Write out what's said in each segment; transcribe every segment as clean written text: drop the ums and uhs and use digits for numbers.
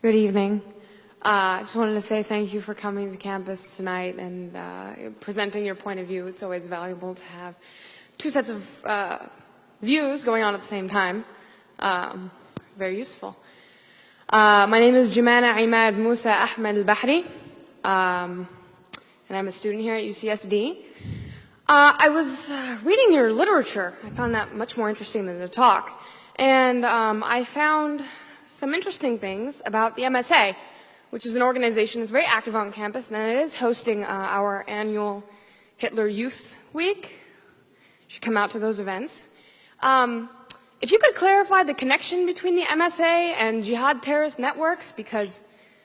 Good evening. I just wanted to say thank you for coming to campus tonight and presenting your point of view. It's always valuable to have two sets of views going on at the same time. Very useful. My name is Jumana Imad Musa Ahmed al-Bahri, and I'm a student here at UCSD. I was reading your literature. I found that much more interesting than the talk. And I found some interesting things about the MSA, which is an organization that's very active on campus, and it is hosting our annual Hitler Youth Week. You should come out to those events. If you could clarify the connection between the MSA and jihad terrorist networks, because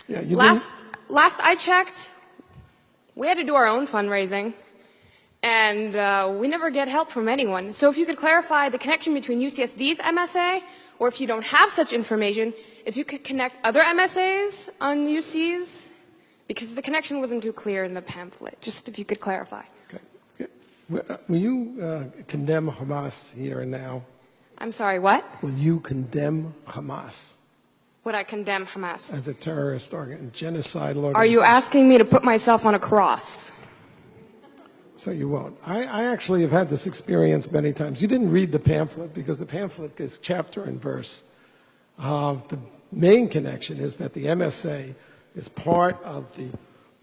last I checked, we had to do our own fundraising, and we never get help from anyone. So if you could clarify the connection between UCSD's MSA, or if you don't have such information, if you could connect other MSAs on UCs, because the connection wasn't too clear in the pamphlet. Just if you could clarify. Okay. Will you condemn Hamas here and now? I'm sorry, what? Will you condemn Hamas? Would I condemn Hamas? As a terrorist genocidal organization? Are you asking me to put myself on a cross? So you won't. I actually have had this experience many times. You didn't read the pamphlet because the pamphlet is chapter and verse. The main connection is that the MSA is part of the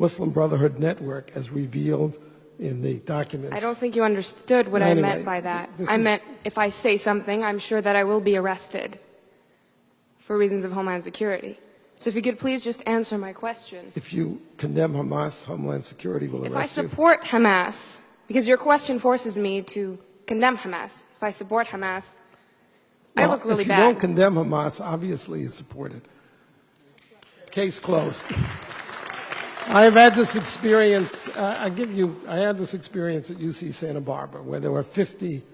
Muslim Brotherhood network as revealed in the documents. I don't think you understood what I meant by that. I meant if I say something, I'm sure that I will be arrested for reasons of Homeland Security. So if you could please just answer my question. If you condemn Hamas, Homeland Security will arrest you. If I support Hamas, because your question forces me to condemn Hamas. If I support Hamas, I look really bad. If you don't condemn Hamas, obviously you support it. Case closed. I've had this experience, I had this experience at UC Santa Barbara where there were 50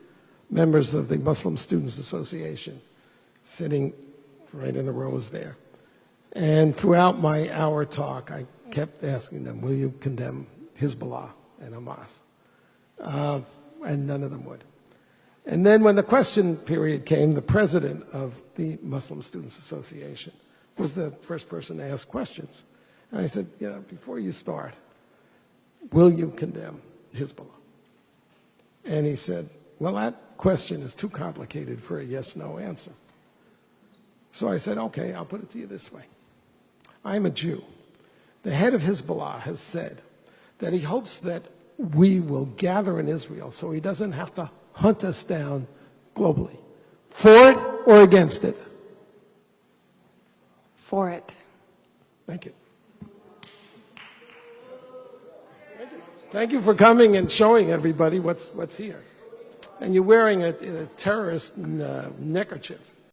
members of the Muslim Students Association sitting right in the rows there. And throughout my hour talk, I kept asking them, will you condemn Hezbollah and Hamas? And none of them would. And then when the question period came, the president of the Muslim Students Association was the first person to ask questions. And I said, before you start, will you condemn Hezbollah? And he said, well, that question is too complicated for a yes-no answer. So I said, okay, I'll put it to you this way. I'm a Jew. The head of Hezbollah has said that he hopes that we will gather in Israel so he doesn't have to hunt us down globally. For it or against it? For it. Thank you. Thank you for coming and showing everybody what's here. And you're wearing a terrorist neckerchief.